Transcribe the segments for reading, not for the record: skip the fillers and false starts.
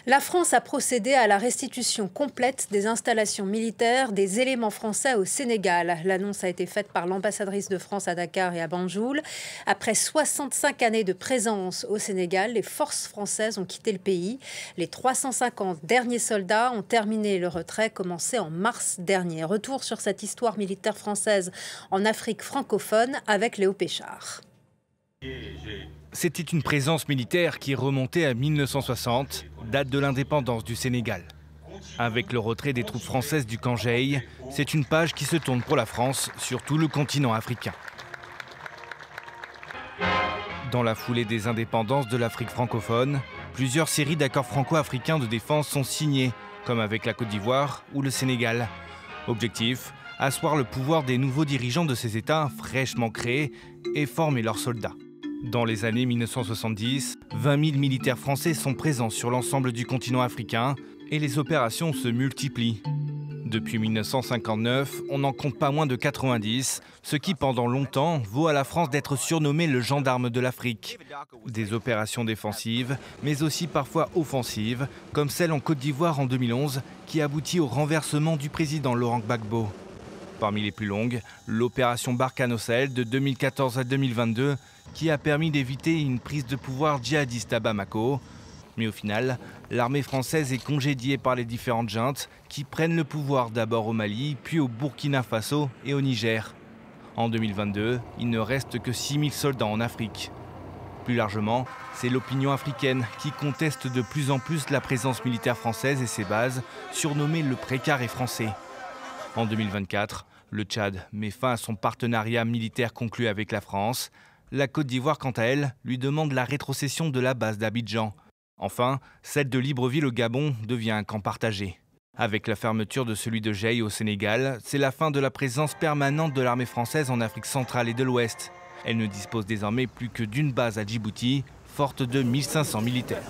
La France a procédé à la restitution complète des installations militaires des éléments français au Sénégal. L'annonce a été faite par l'ambassadrice de France à Dakar et à Banjul. Après 65 années de présence au Sénégal, les forces françaises ont quitté le pays. Les 350 derniers soldats ont terminé le retrait commencé en mars dernier. Retour sur cette histoire militaire française en Afrique francophone avec Léo Péchard. C'était une présence militaire qui remontait à 1960, date de l'indépendance du Sénégal. Avec le retrait des troupes françaises du camp Jay, c'est une page qui se tourne pour la France sur tout le continent africain. Dans la foulée des indépendances de l'Afrique francophone, plusieurs séries d'accords franco-africains de défense sont signés, comme avec la Côte d'Ivoire ou le Sénégal. Objectif, asseoir le pouvoir des nouveaux dirigeants de ces États fraîchement créés et former leurs soldats. Dans les années 1970, 20 000 militaires français sont présents sur l'ensemble du continent africain et les opérations se multiplient. Depuis 1959, on n'en compte pas moins de 90, ce qui pendant longtemps vaut à la France d'être surnommé le gendarme de l'Afrique. Des opérations défensives, mais aussi parfois offensives, comme celle en Côte d'Ivoire en 2011, qui aboutit au renversement du président Laurent Gbagbo. Parmi les plus longues, l'opération Barkhane au Sahel de 2014 à 2022, qui a permis d'éviter une prise de pouvoir djihadiste à Bamako. Mais au final, l'armée française est congédiée par les différentes juntes qui prennent le pouvoir d'abord au Mali, puis au Burkina Faso et au Niger. En 2022, il ne reste que 6 000 soldats en Afrique. Plus largement, c'est l'opinion africaine qui conteste de plus en plus la présence militaire française et ses bases, surnommées le précaré français. En 2024, le Tchad met fin à son partenariat militaire conclu avec la France. La Côte d'Ivoire, quant à elle, lui demande la rétrocession de la base d'Abidjan. Enfin, celle de Libreville au Gabon devient un camp partagé. Avec la fermeture de celui de Jay au Sénégal, c'est la fin de la présence permanente de l'armée française en Afrique centrale et de l'Ouest. Elle ne dispose désormais plus que d'une base à Djibouti, forte de 1500 militaires.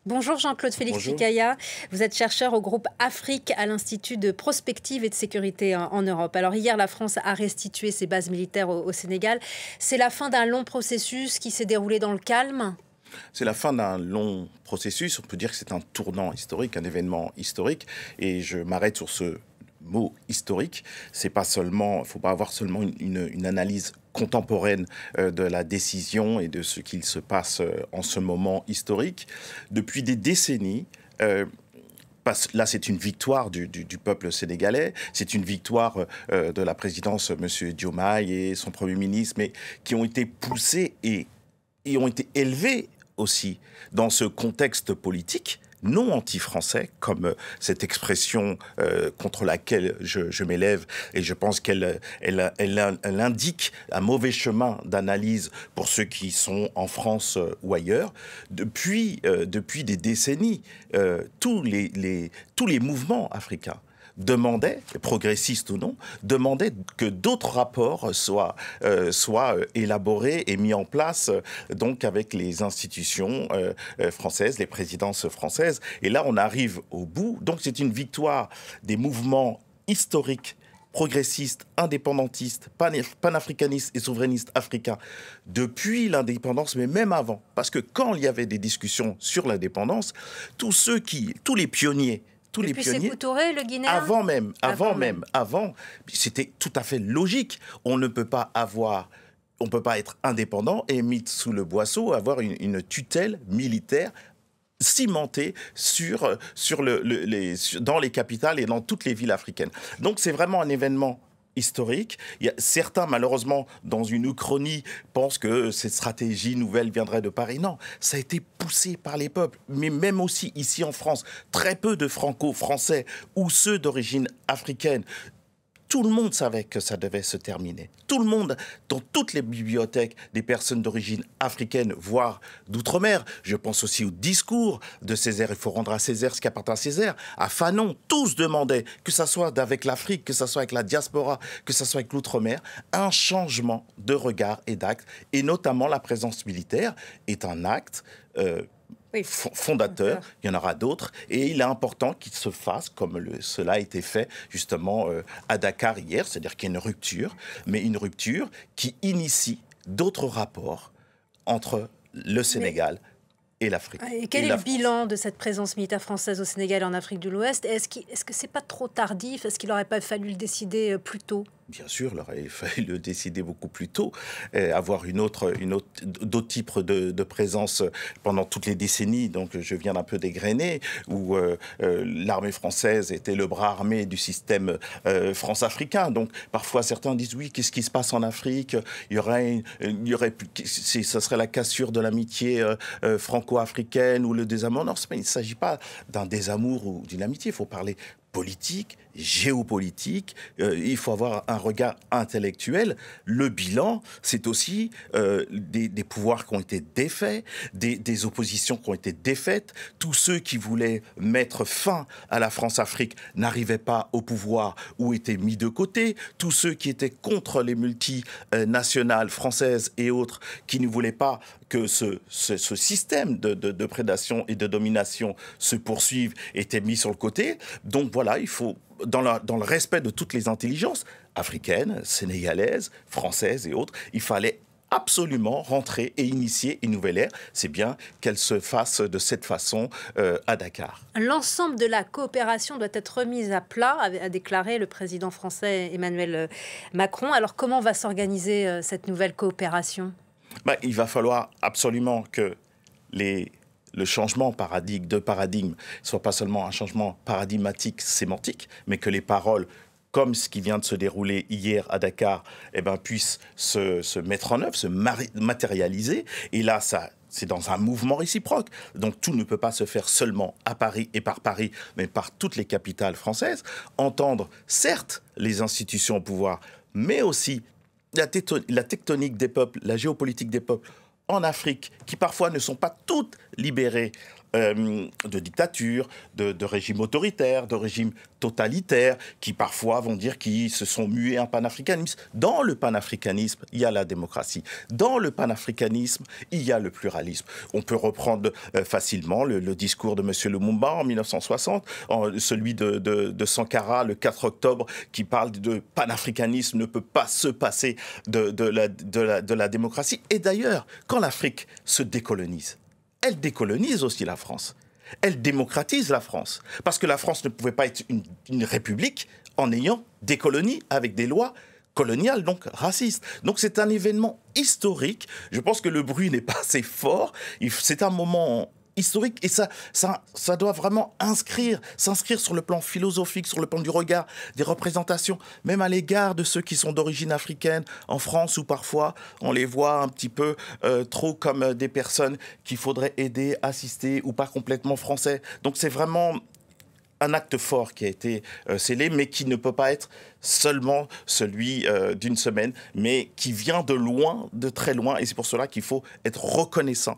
Bonjour Jean-Claude Félix-Ticaya, vous êtes chercheur au groupe Afrique à l'Institut de prospective et de sécurité en Europe. Alors hier, la France a restitué ses bases militaires au Sénégal. C'est la fin d'un long processus qui s'est déroulé dans le calme ? C'est la fin d'un long processus. On peut dire que c'est un tournant historique, un événement historique. Et je m'arrête sur ce mot historique. C'est pas seulement, il ne faut pas avoir seulement une analyse contemporaine de la décision et de ce qu'il se passe en ce moment historique. Depuis des décennies, là, c'est une victoire du peuple sénégalais, c'est une victoire de la présidence M. Diomaye et son Premier ministre, mais qui ont été poussés et ont été élevés aussi dans ce contexte politique non anti-français, comme cette expression contre laquelle je m'élève, et je pense qu'elle indique un mauvais chemin d'analyse pour ceux qui sont en France ou ailleurs. Depuis des décennies, tous les mouvements africains demandait, progressiste ou non, demandait que d'autres rapports soient élaborés et mis en place donc avec les institutions françaises, les présidences françaises. Et là, on arrive au bout. Donc, c'est une victoire des mouvements historiques, progressistes, indépendantistes, panafricanistes et souverainistes africains depuis l'indépendance, mais même avant. Parce que quand il y avait des discussions sur l'indépendance, tous les pionniers, Sékou Touré, le Guinéen ? Avant, c'était tout à fait logique. On ne peut pas être indépendant et mis sous le boisseau, avoir une tutelle militaire cimentée dans les capitales et dans toutes les villes africaines. Donc c'est vraiment un événement historique. Certains, malheureusement, dans une uchronie, pensent que cette stratégie nouvelle viendrait de Paris. Non, ça a été poussé par les peuples. Mais même aussi ici en France, très peu de franco-français ou ceux d'origine africaine, tout le monde savait que ça devait se terminer. Tout le monde, dans toutes les bibliothèques des personnes d'origine africaine, voire d'outre-mer, je pense aussi au discours de Césaire, il faut rendre à Césaire ce qui appartient à Césaire, à Fanon, tous demandaient, que ce soit avec l'Afrique, que ce soit avec la diaspora, que ce soit avec l'outre-mer, un changement de regard et d'acte, et notamment la présence militaire est un acte fondateur, il y en aura d'autres, et il est important qu'il se fasse comme cela a été fait justement à Dakar hier, c'est-à-dire qu'il y a une rupture, mais une rupture qui initie d'autres rapports entre le Sénégal et l'Afrique. Et quel est le bilan de cette présence militaire française au Sénégal et en Afrique de l'Ouest? Est-ce que c'est pas trop tardif? Est-ce qu'il n'aurait pas fallu le décider plus tôt? Bien sûr, il aurait fallu le décider beaucoup plus tôt, avoir d'autres types de présence pendant toutes les décennies. Donc, je viens d'un peu dégrainer, où l'armée française était le bras armé du système france-africain. Donc, parfois, certains disent oui, qu'est-ce qui se passe en Afrique? Ça serait la cassure de l'amitié franco-africaine ou le désamour. Non, il ne s'agit pas d'un désamour ou d'une amitié. Il faut parler politique, géopolitique, il faut avoir un regard intellectuel. Le bilan, c'est aussi des pouvoirs qui ont été défaits, des oppositions qui ont été défaites. Tous ceux qui voulaient mettre fin à la France-Afrique n'arrivaient pas au pouvoir ou étaient mis de côté. Tous ceux qui étaient contre les multinationales françaises et autres, qui ne voulaient pas que ce système de prédation et de domination se poursuive, étaient mis sur le côté. Donc voilà, il faut, dans le respect de toutes les intelligences, africaines, sénégalaises, françaises et autres, il fallait absolument rentrer et initier une nouvelle ère. C'est bien qu'elle se fasse de cette façon à Dakar. L'ensemble de la coopération doit être remise à plat, a déclaré le président français Emmanuel Macron. Alors comment va s'organiser cette nouvelle coopération ? Il va falloir absolument que le changement de paradigme soit pas seulement un changement paradigmatique, sémantique, mais que les paroles, comme ce qui vient de se dérouler hier à Dakar, puissent se mettre en œuvre, se matérialiser. Et là, c'est dans un mouvement réciproque. Donc tout ne peut pas se faire seulement à Paris et par Paris, mais par toutes les capitales françaises. Entendre, certes, les institutions au pouvoir, mais aussi la tectonique des peuples, la géopolitique des peuples en Afrique, qui parfois ne sont pas toutes libérées de dictatures, de régimes autoritaires, de régimes totalitaires, qui parfois vont dire qu'ils se sont mués en panafricanisme. Dans le panafricanisme, il y a la démocratie. Dans le panafricanisme, il y a le pluralisme. On peut reprendre facilement le discours de M. Lumumba en 1960, celui de Sankara le 4 octobre, qui parle de panafricanisme ne peut pas se passer de la démocratie. Et d'ailleurs, quand l'Afrique se décolonise, elle décolonise aussi la France. Elle démocratise la France. Parce que la France ne pouvait pas être une république en ayant des colonies avec des lois coloniales, donc racistes. Donc c'est un événement historique. Je pense que le bruit n'est pas assez fort. C'est un moment historique et ça doit vraiment s'inscrire sur le plan philosophique, sur le plan du regard, des représentations, même à l'égard de ceux qui sont d'origine africaine en France, où parfois on les voit un petit peu trop comme des personnes qu'il faudrait aider, assister, ou pas complètement français. Donc c'est vraiment un acte fort qui a été scellé, mais qui ne peut pas être seulement celui d'une semaine, mais qui vient de loin, de très loin. Et c'est pour cela qu'il faut être reconnaissant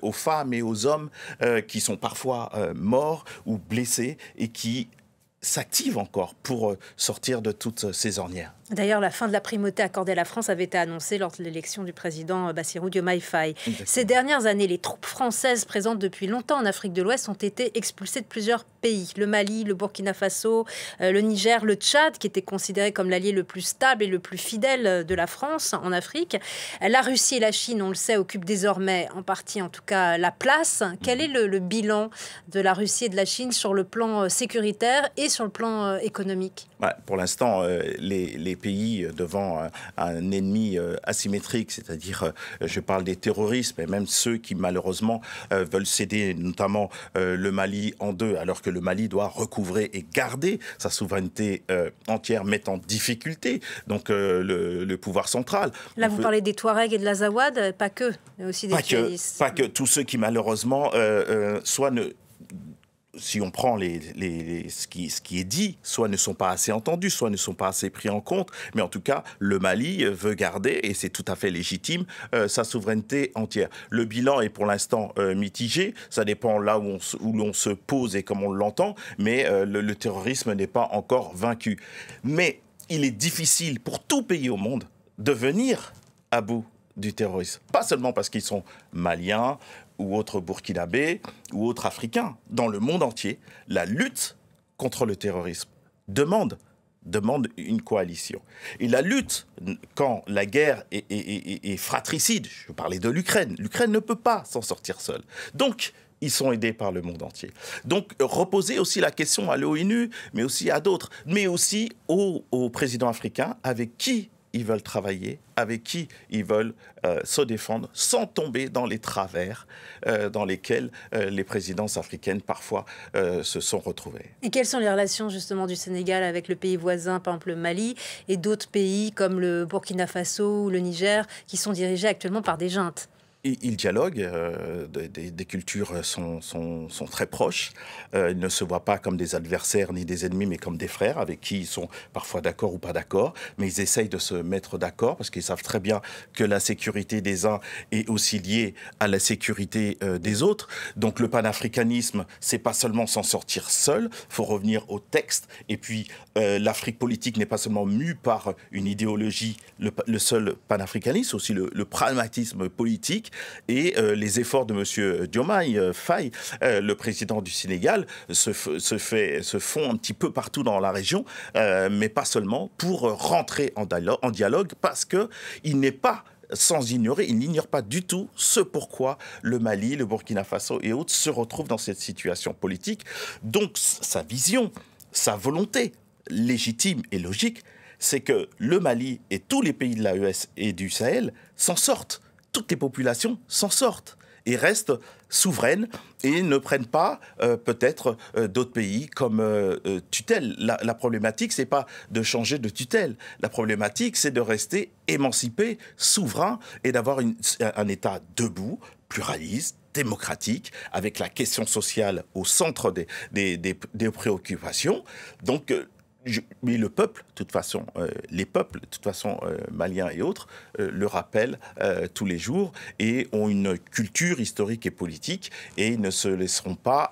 aux femmes et aux hommes qui sont parfois morts ou blessés et qui s'activent encore pour sortir de toutes ces ornières. D'ailleurs, la fin de la primauté accordée à la France avait été annoncée lors de l'élection du président Bassirou Diomaye Faye. Ces dernières années, les troupes françaises présentes depuis longtemps en Afrique de l'Ouest ont été expulsées de plusieurs pays. Le Mali, le Burkina Faso, le Niger, le Tchad, qui était considéré comme l'allié le plus stable et le plus fidèle de la France en Afrique. La Russie et la Chine, on le sait, occupent désormais, en partie en tout cas, la place. Quel est le bilan de la Russie et de la Chine sur le plan sécuritaire et sur le plan économique ? Pour l'instant, les pays devant un ennemi asymétrique, c'est-à-dire, je parle des terroristes, mais même ceux qui malheureusement veulent céder notamment le Mali en deux, alors que le Mali doit recouvrer et garder sa souveraineté entière, mettre en difficulté donc le pouvoir central. Là, vous parlez des Touaregs et de l'Azawad, pas que, mais aussi des djihadistes. Pas que tous ceux qui malheureusement si on prend ce qui est dit, soit ne sont pas assez entendus, soit ne sont pas assez pris en compte. Mais en tout cas, le Mali veut garder, et c'est tout à fait légitime, sa souveraineté entière. Le bilan est pour l'instant mitigé. Ça dépend là où l'on se pose et comme on l'entend. Mais le terrorisme n'est pas encore vaincu. Mais il est difficile pour tout pays au monde de venir à bout du terrorisme. Pas seulement parce qu'ils sont maliens, ou autres burkinabés, ou autres africains. Dans le monde entier, la lutte contre le terrorisme demande demande une coalition. Et la lutte, quand la guerre est fratricide, je parlais de l'Ukraine ne peut pas s'en sortir seule. Donc, ils sont aidés par le monde entier. Donc, reposer aussi la question à l'ONU, mais aussi à d'autres, mais aussi aux présidents africains avec qui ils veulent travailler, avec qui ils veulent se défendre, sans tomber dans les travers dans lesquels les présidences africaines parfois se sont retrouvées. Et quelles sont les relations justement du Sénégal avec le pays voisin, par exemple le Mali, et d'autres pays comme le Burkina Faso ou le Niger, qui sont dirigés actuellement par des juntes ? Ils dialoguent, des cultures sont très proches. Ils ne se voient pas comme des adversaires ni des ennemis, mais comme des frères avec qui ils sont parfois d'accord ou pas d'accord. Mais ils essayent de se mettre d'accord parce qu'ils savent très bien que la sécurité des uns est aussi liée à la sécurité des autres. Donc le panafricanisme, c'est pas seulement s'en sortir seul, il faut revenir au texte. Et puis l'Afrique politique n'est pas seulement mue par une idéologie, le seul panafricanisme, aussi le pragmatisme politique. Et les efforts de M. Diomaye Faye, le président du Sénégal, se font un petit peu partout dans la région, mais pas seulement, pour rentrer en dialogue, parce qu'il n'est pas sans ignorer, il n'ignore pas du tout ce pourquoi le Mali, le Burkina Faso et autres se retrouvent dans cette situation politique. Donc sa vision, sa volonté légitime et logique, c'est que le Mali et tous les pays de l'AES et du Sahel s'en sortent. Toutes les populations s'en sortent et restent souveraines et ne prennent pas peut-être d'autres pays comme tutelle. La problématique, c'est pas de changer de tutelle. La problématique, c'est de rester émancipé, souverain et d'avoir un État debout, pluraliste, démocratique, avec la question sociale au centre des préoccupations. Donc, mais le peuple, de toute façon, les peuples, de toute façon, maliens et autres, le rappellent tous les jours et ont une culture historique et politique et ils ne se laisseront pas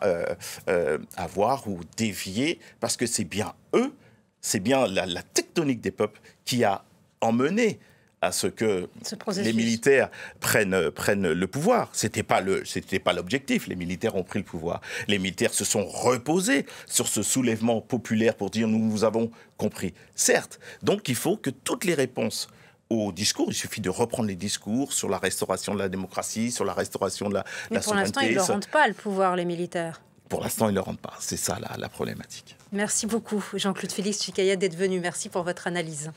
avoir ou dévier parce que c'est bien eux, c'est bien la tectonique des peuples qui a emmené à ce que les militaires prennent le pouvoir. C'était pas l'objectif. Les militaires ont pris le pouvoir. Les militaires se sont reposés sur ce soulèvement populaire pour dire nous vous avons compris. Certes. Donc il faut que toutes les réponses au discours, il suffit de reprendre les discours sur la restauration de la démocratie, sur la restauration de la souveraineté. Mais pour l'instant, ils ne leur rendent pas le pouvoir, les militaires. Pour l'instant, ils ne le rendent pas. C'est ça la problématique. Merci beaucoup, Jean-Claude Félix Chikaya, d'être venu. Merci pour votre analyse.